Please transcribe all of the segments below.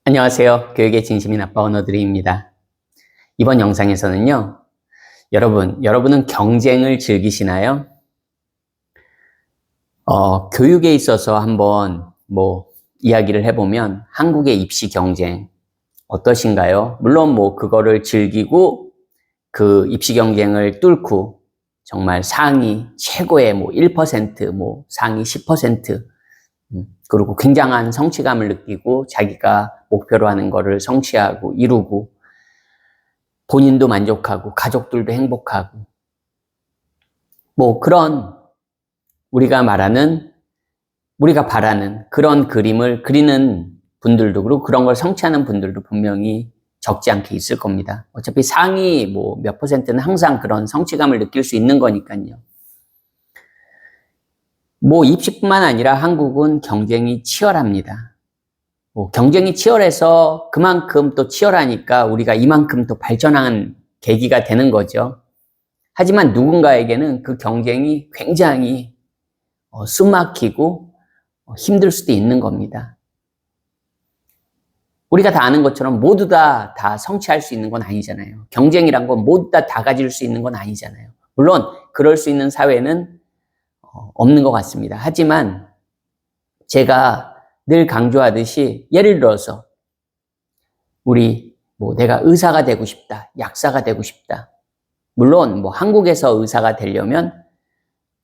안녕하세요. 교육의 진심인 아빠 언어드림입니다. 이번 영상에서는요, 여러분은 경쟁을 즐기시나요? 교육에 있어서 한번 이야기를 해보면 한국의 입시 경쟁 어떠신가요? 물론 그거를 즐기고 그 입시 경쟁을 뚫고 정말 상위 최고의 1%, 상위 10%, 그리고 굉장한 성취감을 느끼고 자기가 목표로 하는 거를 성취하고 이루고 본인도 만족하고 가족들도 행복하고 그런 우리가 바라는 그런 그림을 그리는 분들도 그리고 그런 걸 성취하는 분들도 분명히 적지 않게 있을 겁니다. 어차피 상위 몇 %는 항상 그런 성취감을 느낄 수 있는 거니까요. 입시뿐만 아니라 한국은 경쟁이 치열합니다. 경쟁이 치열해서 그만큼 또 치열하니까 우리가 이만큼 또 발전한 계기가 되는 거죠. 하지만 누군가에게는 그 경쟁이 굉장히 숨막히고 힘들 수도 있는 겁니다. 우리가 다 아는 것처럼 모두 다 성취할 수 있는 건 아니잖아요. 경쟁이란 건 모두 다 가질 수 있는 건 아니잖아요. 물론 그럴 수 있는 사회는 없는 것 같습니다. 하지만 제가 늘 강조하듯이 예를 들어서 내가 의사가 되고 싶다, 약사가 되고 싶다. 물론 한국에서 의사가 되려면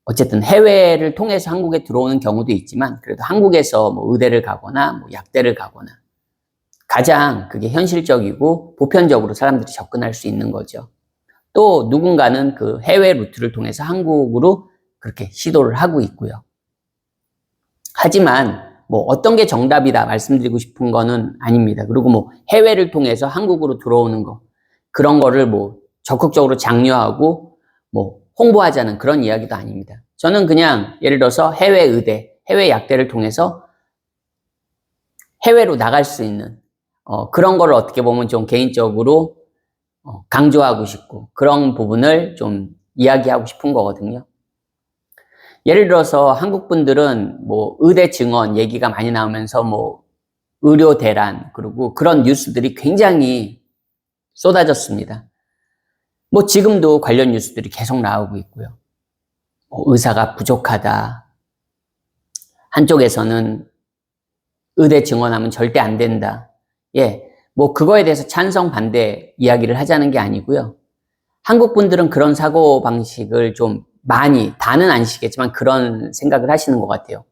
어쨌든 해외를 통해서 한국에 들어오는 경우도 있지만 그래도 한국에서 의대를 가거나 약대를 가거나 가장 그게 현실적이고 보편적으로 사람들이 접근할 수 있는 거죠. 또 누군가는 그 해외 루트를 통해서 한국으로 그렇게 시도를 하고 있고요. 하지만 어떤 게 정답이다 말씀드리고 싶은 거는 아닙니다. 그리고 해외를 통해서 한국으로 들어오는 거 그런 거를 적극적으로 장려하고 홍보하자는 그런 이야기도 아닙니다. 저는 그냥 예를 들어서 해외 의대, 해외 약대를 통해서 해외로 나갈 수 있는 그런 거를 어떻게 보면 좀 개인적으로 강조하고 싶고 그런 부분을 좀 이야기하고 싶은 거거든요. 예를 들어서 한국 분들은 의대 증원 얘기가 많이 나오면서 의료 대란 그리고 그런 뉴스들이 굉장히 쏟아졌습니다. 지금도 관련 뉴스들이 계속 나오고 있고요. 의사가 부족하다. 한쪽에서는 의대 증원하면 절대 안 된다. 그거에 대해서 찬성 반대 이야기를 하자는 게 아니고요. 한국 분들은 그런 사고 방식을 좀 많이, 다는 아니시겠지만 그런 생각을 하시는 것 같아요.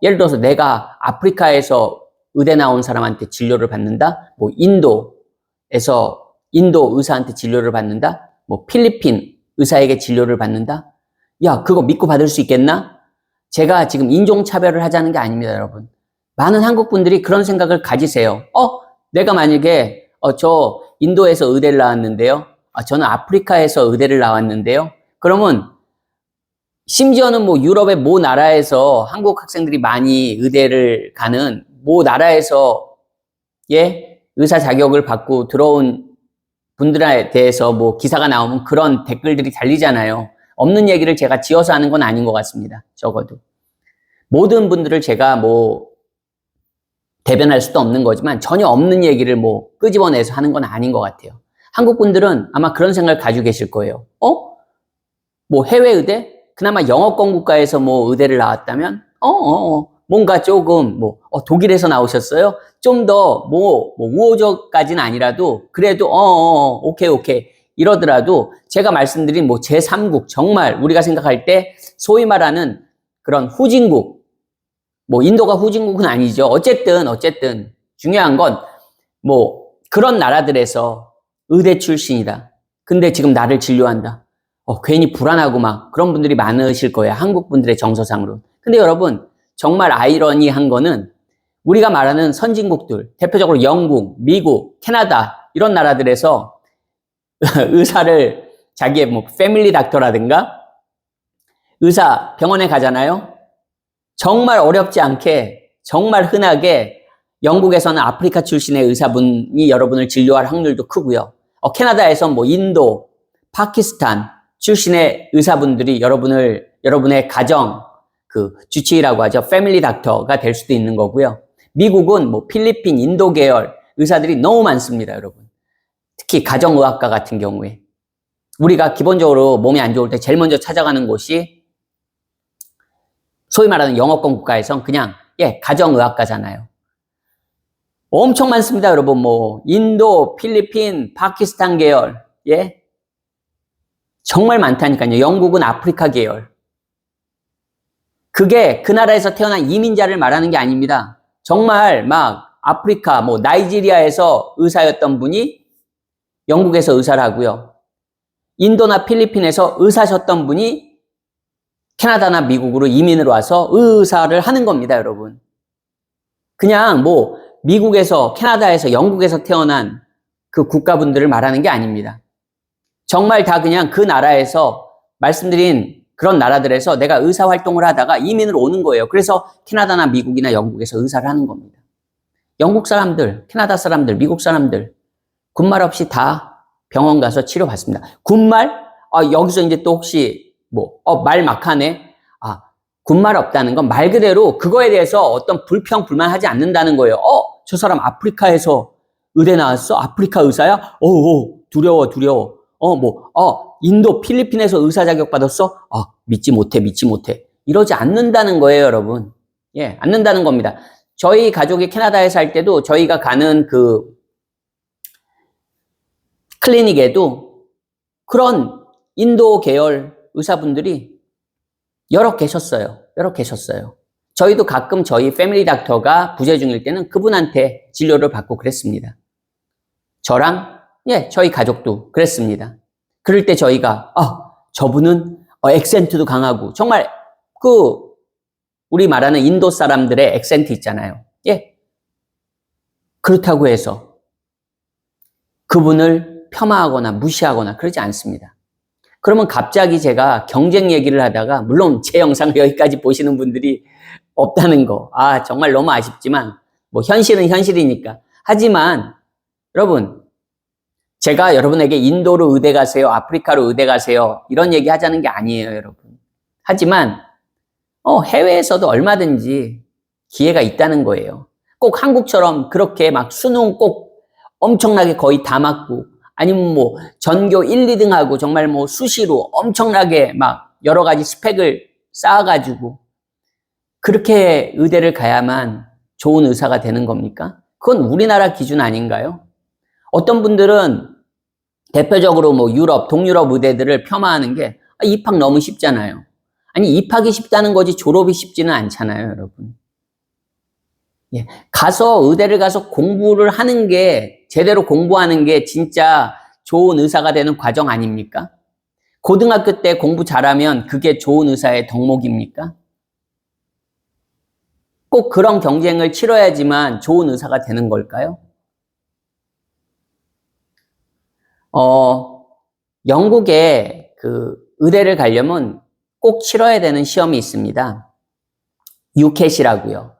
예를 들어서 내가 아프리카에서 의대 나온 사람한테 진료를 받는다? 인도에서 인도 의사한테 진료를 받는다? 필리핀 의사에게 진료를 받는다? 야, 그거 믿고 받을 수 있겠나? 제가 지금 인종차별을 하자는 게 아닙니다, 여러분. 많은 한국 분들이 그런 생각을 가지세요. 내가 만약에, 저 인도에서 의대를 나왔는데요. 저는 아프리카에서 의대를 나왔는데요. 그러면 심지어는 유럽의 모 나라에서 한국 학생들이 많이 의대를 가는 모 나라에서 의사 자격을 받고 들어온 분들에 대해서 기사가 나오면 그런 댓글들이 달리잖아요. 없는 얘기를 제가 지어서 하는 건 아닌 것 같습니다. 적어도. 모든 분들을 제가 대변할 수도 없는 거지만 전혀 없는 얘기를 끄집어내서 하는 건 아닌 것 같아요. 한국 분들은 아마 그런 생각을 가지고 계실 거예요. 해외 의대? 그나마 영어권 국가에서 의대를 나왔다면, 뭔가 조금, 독일에서 나오셨어요? 좀 더, 우호적까지는 아니라도, 그래도, 오케이. 이러더라도, 제가 말씀드린 제3국, 정말 우리가 생각할 때, 소위 말하는 그런 후진국, 인도가 후진국은 아니죠. 어쨌든, 중요한 건, 그런 나라들에서 의대 출신이다. 근데 지금 나를 진료한다. 괜히 불안하고 그런 분들이 많으실 거예요. 한국 분들의 정서상으로. 근데 여러분, 정말 아이러니한 거는 우리가 말하는 선진국들, 대표적으로 영국, 미국, 캐나다, 이런 나라들에서 의사를 자기의 패밀리 닥터라든가 의사 병원에 가잖아요. 정말 어렵지 않게, 정말 흔하게 영국에서는 아프리카 출신의 의사분이 여러분을 진료할 확률도 크고요. 캐나다에서 인도, 파키스탄, 출신의 의사분들이 여러분의 가정, 주치의라고 하죠. 패밀리 닥터가 될 수도 있는 거고요. 미국은 뭐 필리핀, 인도 계열 의사들이 너무 많습니다, 여러분. 특히 가정의학과 같은 경우에. 우리가 기본적으로 몸이 안 좋을 때 제일 먼저 찾아가는 곳이 소위 말하는 영어권 국가에선 그냥 가정의학과잖아요. 엄청 많습니다, 여러분. 뭐 인도, 필리핀, 파키스탄 계열, 정말 많다니까요. 영국은 아프리카 계열. 그게 그 나라에서 태어난 이민자를 말하는 게 아닙니다. 정말 막 아프리카, 뭐 나이지리아에서 의사였던 분이 영국에서 의사를 하고요. 인도나 필리핀에서 의사셨던 분이 캐나다나 미국으로 이민을 와서 의사를 하는 겁니다, 여러분. 그냥 뭐 미국에서, 캐나다에서, 영국에서 태어난 그 국가분들을 말하는 게 아닙니다. 정말 다 그냥 그 나라에서 말씀드린 그런 나라들에서 내가 의사 활동을 하다가 이민을 오는 거예요. 그래서 캐나다나 미국이나 영국에서 의사를 하는 겁니다. 영국 사람들, 캐나다 사람들, 미국 사람들 군말 없이 다 병원 가서 치료받습니다. 군말? 여기서 이제 또 혹시 말 막하네? 군말 없다는 건 말 그대로 그거에 대해서 어떤 불평, 불만하지 않는다는 거예요. 저 사람 아프리카에서 의대 나왔어? 아프리카 의사야? 두려워. 인도, 필리핀에서 의사 자격 받았어? 믿지 못해. 이러지 않는다는 거예요, 여러분. 않는다는 겁니다. 저희 가족이 캐나다에 살 때도 저희가 가는 그 클리닉에도 그런 인도 계열 의사분들이 여러 계셨어요. 저희도 가끔 저희 패밀리 닥터가 부재 중일 때는 그분한테 진료를 받고 그랬습니다. 저랑 저희 가족도 그랬습니다. 그럴 때 저희가 저분은 액센트도 강하고 정말 우리 말하는 인도 사람들의 액센트 있잖아요. 그렇다고 해서 그분을 폄하하거나 무시하거나 그러지 않습니다. 그러면 갑자기 제가 경쟁 얘기를 하다가, 물론 제 영상을 여기까지 보시는 분들이 없다는 거, 정말 너무 아쉽지만 뭐 현실은 현실이니까. 하지만 여러분, 제가 여러분에게 인도로 의대 가세요, 아프리카로 의대 가세요 이런 얘기 하자는 게 아니에요, 여러분. 하지만 해외에서도 얼마든지 기회가 있다는 거예요. 꼭 한국처럼 그렇게 막 수능 꼭 엄청나게 거의 다 맞고, 아니면 뭐 전교 1, 2등하고 정말 뭐 수시로 엄청나게 막 여러 가지 스펙을 쌓아가지고 그렇게 의대를 가야만 좋은 의사가 되는 겁니까? 그건 우리나라 기준 아닌가요? 어떤 분들은 대표적으로 뭐 유럽, 동유럽 의대들을 폄하하는 게 입학 너무 쉽잖아요. 아니, 입학이 쉽다는 거지 졸업이 쉽지는 않잖아요, 여러분. 가서 의대를 가서 공부를 하는 게, 제대로 공부하는 게 진짜 좋은 의사가 되는 과정 아닙니까? 고등학교 때 공부 잘하면 그게 좋은 의사의 덕목입니까? 꼭 그런 경쟁을 치러야지만 좋은 의사가 되는 걸까요? 영국에 그 의대를 가려면 꼭 치러야 되는 시험이 있습니다. UCAT이라고요.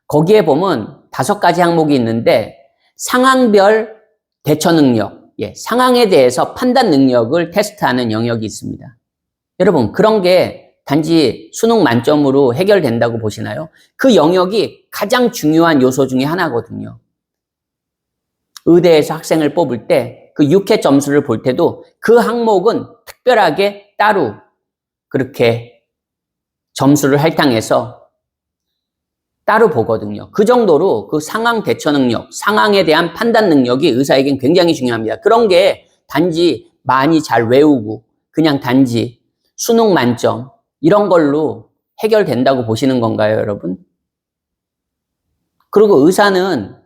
거기에 보면 5가지 항목이 있는데 상황별 대처 능력, 상황에 대해서 판단 능력을 테스트하는 영역이 있습니다. 여러분, 그런 게 단지 수능 만점으로 해결된다고 보시나요? 그 영역이 가장 중요한 요소 중에 하나거든요. 의대에서 학생을 뽑을 때 그 UCAT 점수를 볼 때도 그 항목은 특별하게 따로 그렇게 점수를 할당해서 따로 보거든요. 그 정도로 그 상황 대처 능력, 상황에 대한 판단 능력이 의사에겐 굉장히 중요합니다. 그런 게 단지 많이 잘 외우고 그냥 단지 수능 만점 이런 걸로 해결된다고 보시는 건가요, 여러분? 그리고 의사는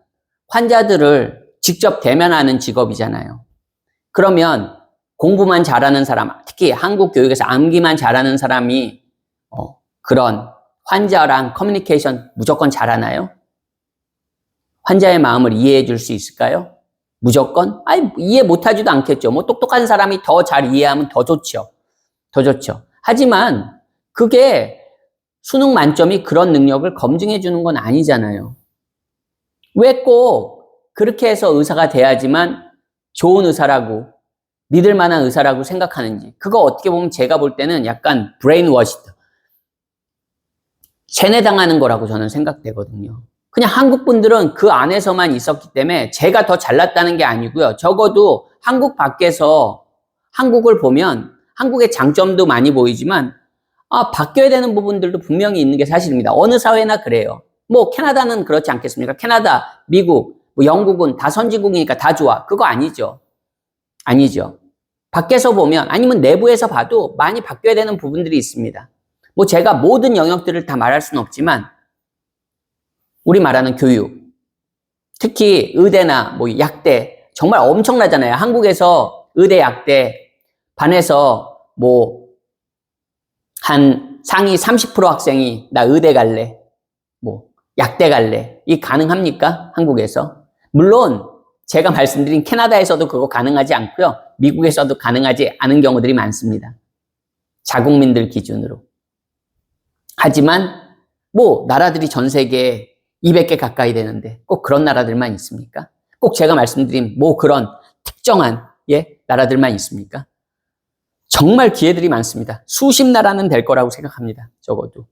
환자들을 직접 대면하는 직업이잖아요. 그러면 공부만 잘하는 사람, 특히 한국 교육에서 암기만 잘하는 사람이 그런 환자랑 커뮤니케이션 무조건 잘하나요? 환자의 마음을 이해해 줄 수 있을까요? 무조건? 이해 못하지도 않겠죠. 뭐 똑똑한 사람이 더 잘 이해하면 더 좋죠. 하지만 그게 수능 만점이 그런 능력을 검증해 주는 건 아니잖아요. 왜 꼭 그렇게 해서 의사가 돼야지만 좋은 의사라고, 믿을 만한 의사라고 생각하는지. 그거 어떻게 보면 제가 볼 때는 약간 브레인워시드, 세뇌당하는 거라고 저는 생각되거든요. 그냥 한국 분들은 그 안에서만 있었기 때문에 제가 더 잘났다는 게 아니고요. 적어도 한국 밖에서 한국을 보면 한국의 장점도 많이 보이지만 바뀌어야 되는 부분들도 분명히 있는 게 사실입니다. 어느 사회나 그래요. 뭐 캐나다는 그렇지 않겠습니까? 캐나다, 미국, 뭐 영국은 다 선진국이니까 다 좋아. 그거 아니죠. 아니죠. 밖에서 보면 아니면 내부에서 봐도 많이 바뀌어야 되는 부분들이 있습니다. 뭐 제가 모든 영역들을 다 말할 수는 없지만 우리 말하는 교육, 특히 의대나 뭐 약대 정말 엄청나잖아요. 한국에서 의대 약대 반에서 뭐 한 상위 30% 학생이 나 의대 갈래, 뭐 약대 갈래. 이 가능합니까? 한국에서? 물론 제가 말씀드린 캐나다에서도 그거 가능하지 않고요. 미국에서도 가능하지 않은 경우들이 많습니다. 자국민들 기준으로. 하지만 뭐 나라들이 전 세계에 200개 가까이 되는데 꼭 그런 나라들만 있습니까? 꼭 제가 말씀드린 뭐 그런 특정한 나라들만 있습니까? 정말 기회들이 많습니다. 수십 나라는 될 거라고 생각합니다. 적어도.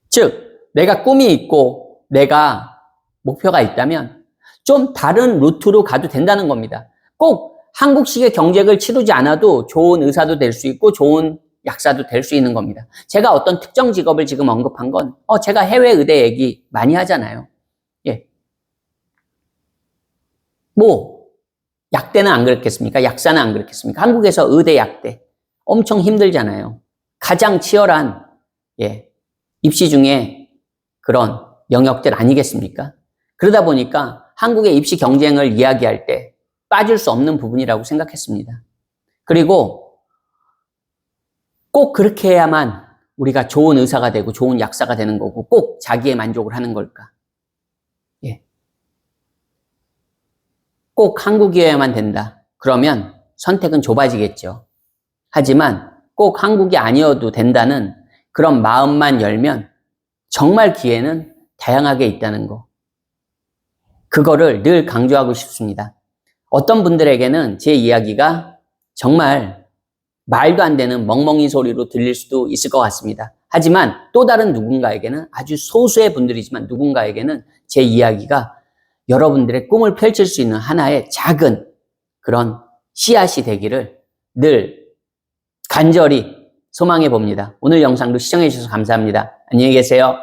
즉 내가 꿈이 있고 내가 목표가 있다면 좀 다른 루트로 가도 된다는 겁니다. 꼭 한국식의 경쟁을 치르지 않아도 좋은 의사도 될 수 있고 좋은 약사도 될 수 있는 겁니다. 제가 어떤 특정 직업을 지금 언급한 건 제가 해외 의대 얘기 많이 하잖아요. 예. 뭐 약대는 안 그렇겠습니까? 약사는 안 그렇겠습니까? 한국에서 의대 약대 엄청 힘들잖아요. 가장 치열한 입시 중에 그런 영역들 아니겠습니까? 그러다 보니까 한국의 입시 경쟁을 이야기할 때 빠질 수 없는 부분이라고 생각했습니다. 그리고 꼭 그렇게 해야만 우리가 좋은 의사가 되고 좋은 약사가 되는 거고 꼭 자기의 만족을 하는 걸까? 꼭 한국이어야만 된다. 그러면 선택은 좁아지겠죠. 하지만 꼭 한국이 아니어도 된다는 그런 마음만 열면 정말 기회는 다양하게 있다는 거. 그거를 늘 강조하고 싶습니다. 어떤 분들에게는 제 이야기가 정말 말도 안 되는 멍멍이 소리로 들릴 수도 있을 것 같습니다. 하지만 또 다른 누군가에게는 아주 소수의 분들이지만 누군가에게는 제 이야기가 여러분들의 꿈을 펼칠 수 있는 하나의 작은 그런 씨앗이 되기를 늘 간절히 소망해 봅니다. 오늘 영상도 시청해 주셔서 감사합니다. 안녕히 계세요.